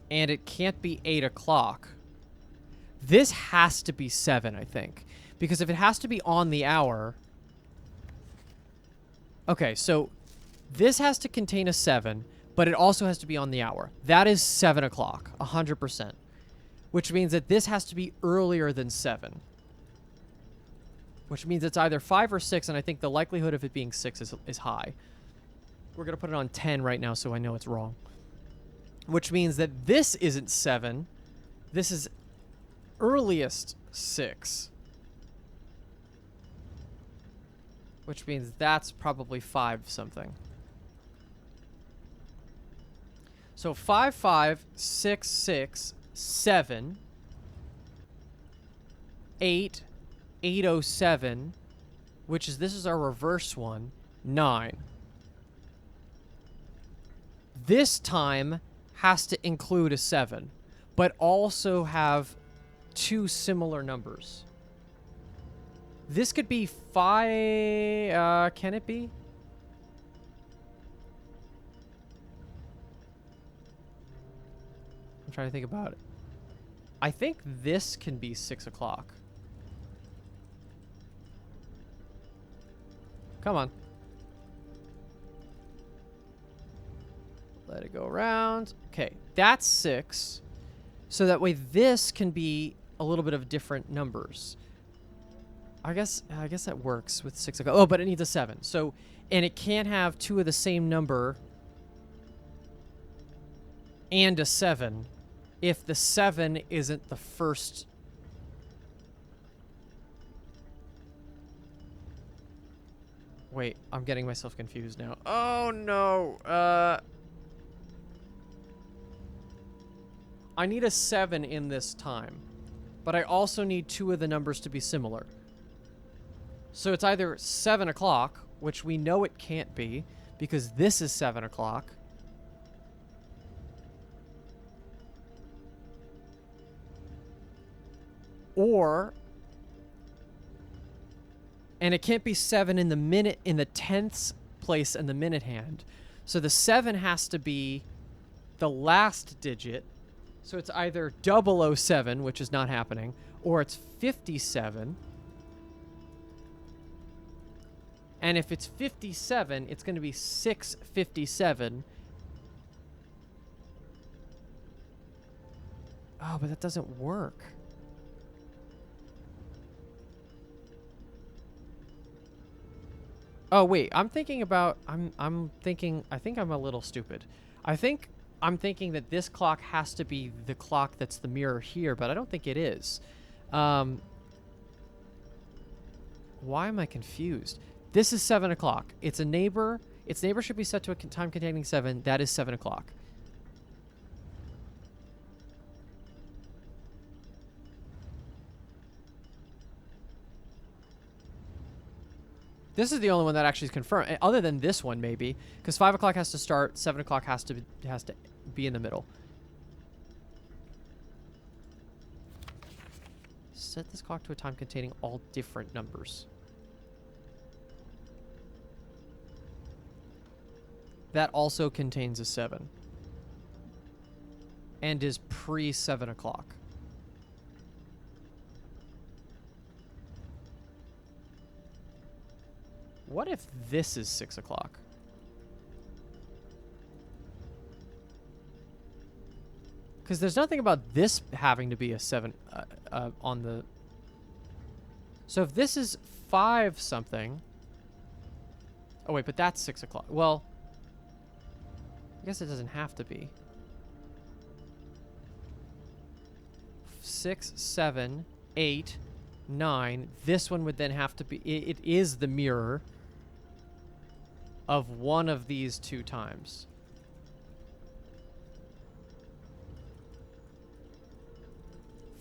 And it can't be 8 o'clock. This has to be 7, I think. Because if it has to be on the hour... Okay, so this has to contain a 7, but it also has to be on the hour. That is 7 o'clock, 100%. Which means that this has to be earlier than 7. Which means it's either 5 or 6, and I think the likelihood of it being 6 is high. We're going to put it on 10 right now so I know it's wrong. Which means that this isn't 7. This is earliest 6. Which means that's probably 5 something. So 5, 5, 6, 6, 7, 8, 807, which is, this is our reverse one, 9. This time has to include a 7, but also have 2 similar numbers. This could be 5, can it be? I'm trying to think about it. I think this can be 6 o'clock. Come on. Let it go around. Okay, that's 6. So that way this can be a little bit of different numbers. I guess that works with 6 o'clock. Oh, but it needs a 7. So, and it can't have 2 of the same number and a 7 if the 7 isn't the first. Wait, I'm getting myself confused now. Oh no. I need a 7 in this time, but I also need 2 of the numbers to be similar. So it's either 7 o'clock, which we know it can't be, because this is 7 o'clock. Or, and it can't be 7 in the minute, in the tenths place in the minute hand. So the 7 has to be the last digit. So it's either 007, which is not happening, or it's 57. And if it's 57, it's going to be 657. Oh, but that doesn't work. Oh, wait. I'm thinking about... I think I'm a little stupid. I'm thinking that this clock has to be the clock that's the mirror here, but I don't think it is. Why am I confused? This is 7 o'clock. It's a neighbor. Its neighbor should be set to a time containing 7. That is 7 o'clock. This is the only one that actually is confirmed, other than this one maybe, because 5 o'clock has to start, 7 o'clock has to be in the middle. Set this clock to a time containing all different numbers. That also contains a 7. And is pre-7 o'clock. What if this is 6 o'clock? Because there's nothing about this having to be a 7 on the... So if this is 5 something... Oh, wait, but that's 6 o'clock. Well, I guess it doesn't have to be. 6, 7, 8, 9. This one would then have to be... It is the mirror. of one of these 2 times.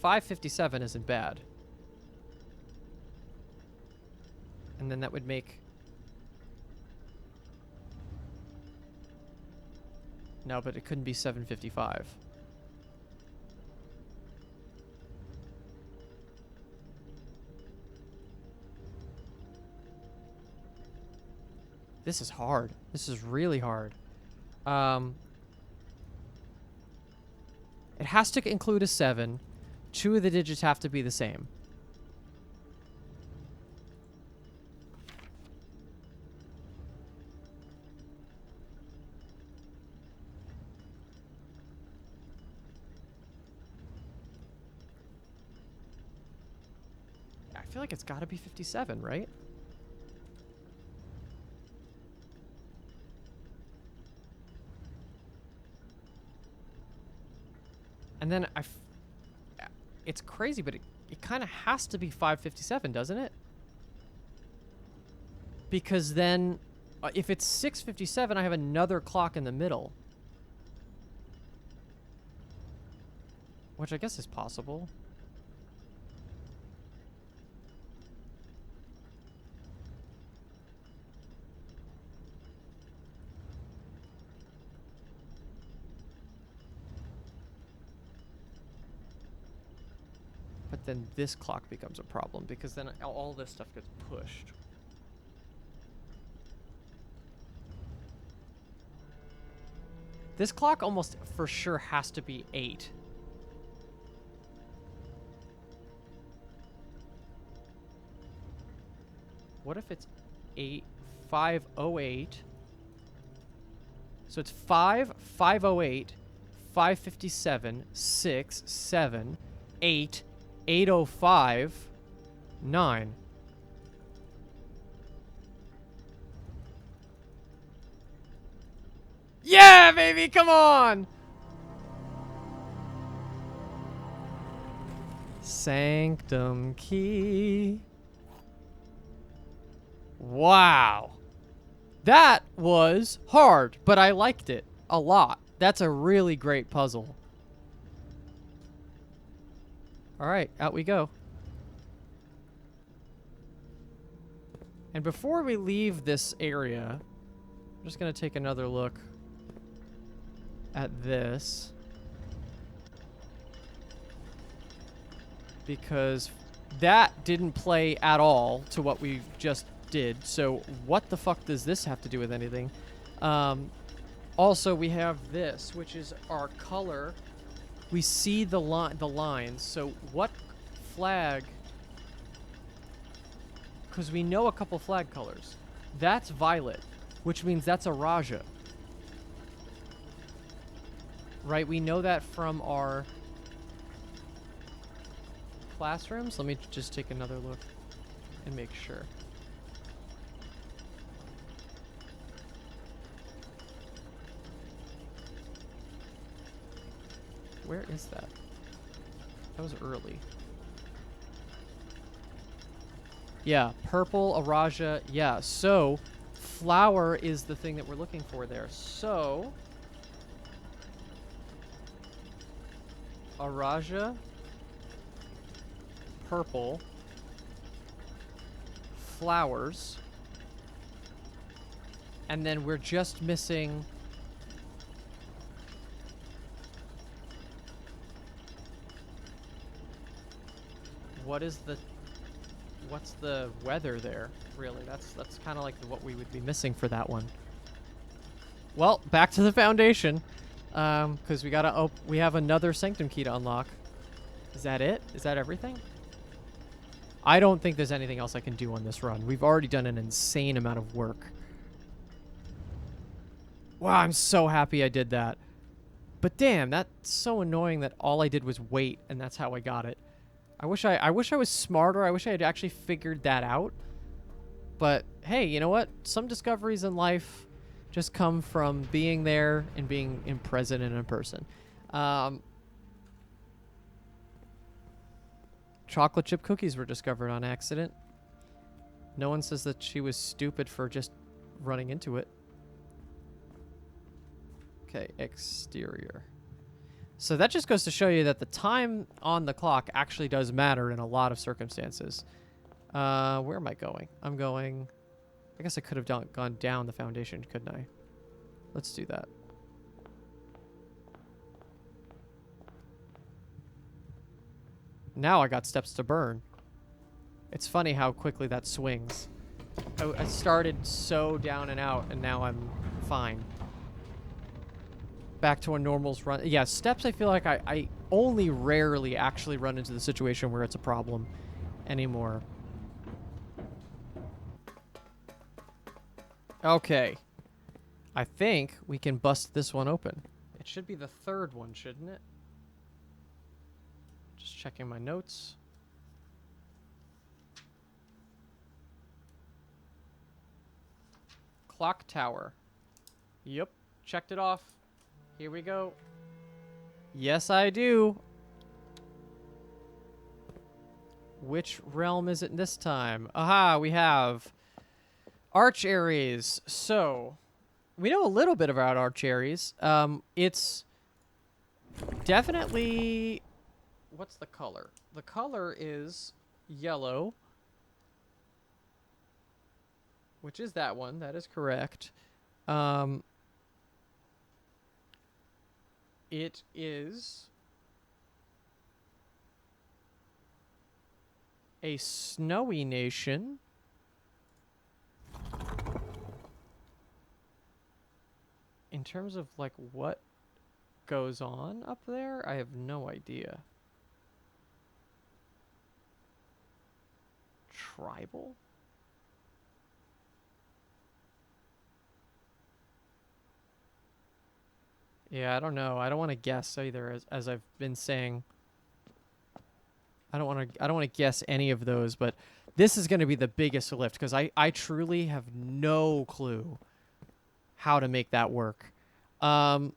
$5.57 isn't bad. And then that would make... No, but it couldn't be $7.55. This is hard. This is really hard. It has to include a 7. 2 of the digits have to be the same. I feel like it's got to be 57, right? And then it's crazy, but it kind of has to be 5:57, doesn't it? Because then if it's 6:57, I have another clock in the middle. Which I guess is possible. But then this clock becomes a problem because then all this stuff gets pushed. This clock almost for sure has to be 8. What if it's 5:08? So it's 5:08, 5:57, 6, 7, 8, 8:05, 9. Yeah, baby, come on! Sanctum key. Wow. That was hard, but I liked it a lot. That's a really great puzzle. All right, out we go. And before we leave this area, I'm just going to take another look at this. Because that didn't play at all to what we just did. So what the fuck does this have to do with anything? Also, we have this, which is our color. We see the lines. So what flag? Because we know a couple flag colors. That's violet, which means that's a Raja. Right? We know that from our classrooms. Let me just take another look and make sure. Where is that? That was early. Yeah, purple, Araja. Yeah, so flower is the thing that we're looking for there. So Araja, purple, flowers, and then we're just missing what's the weather there, really? That's kind of like what we would be missing for that one. Well, back to the foundation, because we have another sanctum key to unlock. Is that it? Is that everything? I don't think there's anything else I can do on this run. We've already done an insane amount of work. Wow, I'm so happy I did that. But damn, that's so annoying that all I did was wait, and that's how I got it. I wish I was smarter. I wish I had actually figured that out. But hey, you know what? Some discoveries in life just come from being there and being present and in person. Chocolate chip cookies were discovered on accident. No one says that she was stupid for just running into it. Okay, exterior. So that just goes to show you that the time on the clock actually does matter in a lot of circumstances. Where am I going? I'm going... I guess I could have gone down the foundation, couldn't I? Let's do that. Now I got steps to burn. It's funny how quickly that swings. I started so down and out, and now I'm fine. Back to a normal's run. Yeah, steps I feel like I only rarely actually run into the situation where it's a problem anymore. Okay. I think we can bust this one open. It should be the third one, shouldn't it? Just checking my notes. Clock tower. Yep. Checked it off. Here we go. Yes, I do. Which realm is it this time? Aha, we have Arch Ares. So, we know a little bit about Arch Ares. It's definitely... What's the color? The color is yellow. Which is that one. That is correct. It is a snowy nation. In terms of, like, what goes on up there, I have no idea. Tribal? Yeah, I don't know. I don't want to guess either, as I've been saying. I don't want to guess any of those, but this is going to be the biggest lift because I truly have no clue how to make that work. Wow,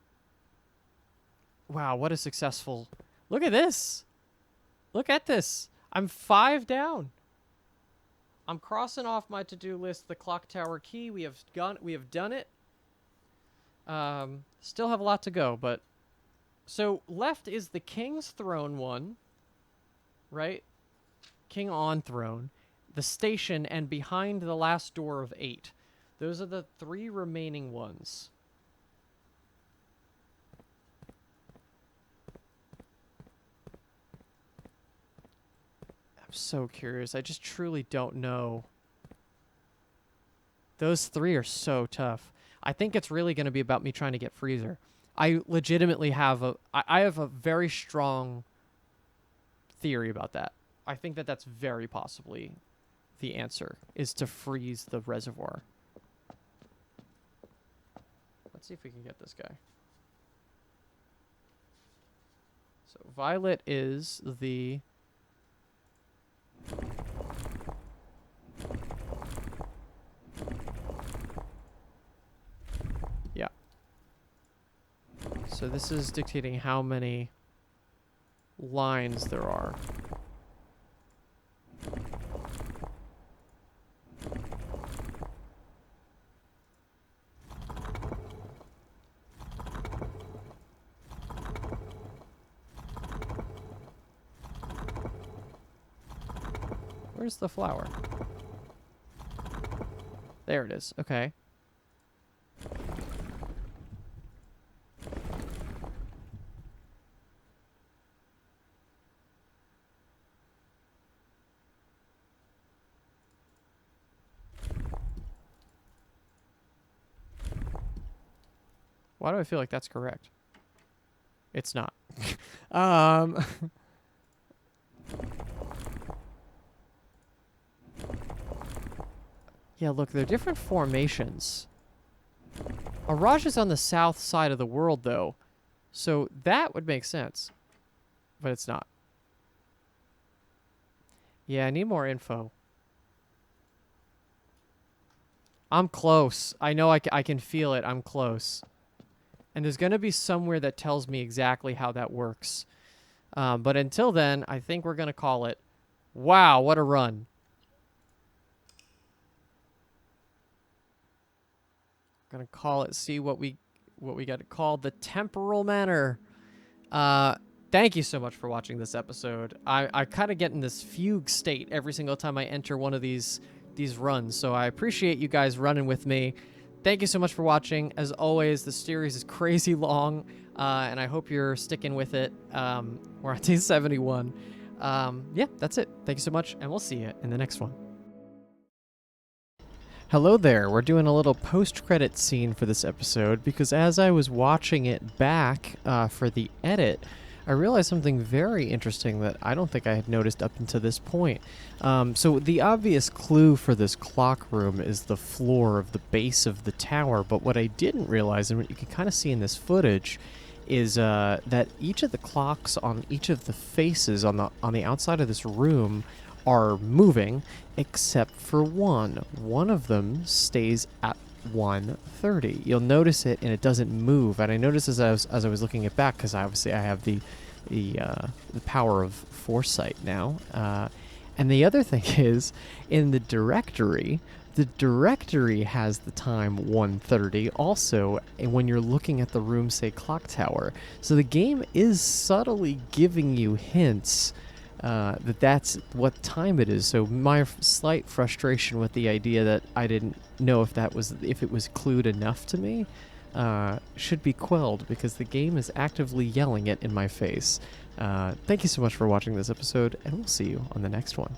what a successful... Look at this. Look at this. I'm 5 down. I'm crossing off my to-do list the clock tower key. We have done it. Still have a lot to go, but... So, left is the King's Throne one. Right? King on throne. The station, and behind the last door of 8. Those are the 3 remaining ones. I'm so curious. I just truly don't know. Those 3 are so tough. I think it's really going to be about me trying to get Freezer. I legitimately have I have a very strong theory about that. I think that that's very possibly the answer, is to freeze the reservoir. Let's see if we can get this guy. So Violet is the... Yeah. So this is dictating how many lines there are. Where's the flower? There it is. Okay. Why do I feel like that's correct? It's not. Yeah, look, they're different formations. Araj is on the south side of the world, though, so that would make sense. But it's not. Yeah, I need more info. I'm close. I know I can feel it. I'm close. And there's going to be somewhere that tells me exactly how that works. But until then, I think we're going to call it. Wow, what a run. Gonna call it, see what we what we got called the Temporal Manor. Thank you so much for watching this episode. I kind of get in this fugue state every single time I enter one of these runs, so I appreciate you guys running with me. Thank you so much for watching. As always, the series is crazy long, and I hope you're sticking with it. We're on day 71. Yeah, that's it. Thank you so much, and we'll see you in the next one. Hello there. We're doing a little post-credit scene for this episode because as I was watching it back for the edit, I realized something very interesting that I don't think I had noticed up until this point. So the obvious clue for this clock room is the floor of the base of the tower, but what I didn't realize, and what you can kind of see in this footage, is that each of the clocks on each of the faces on the outside of this room are moving, except for one. One of them stays at 1:30. You'll notice it, and it doesn't move. And I noticed as I was looking it back, because obviously I have the power of foresight now. And the other thing is, in the directory has the time 1:30 also when you're looking at the room, say, clock tower. So the game is subtly giving you hints that's what time it is. So my slight frustration with the idea that I didn't know if it was clued enough to me should be quelled, because the game is actively yelling it in my face. Thank you so much for watching this episode, and we'll see you on the next one.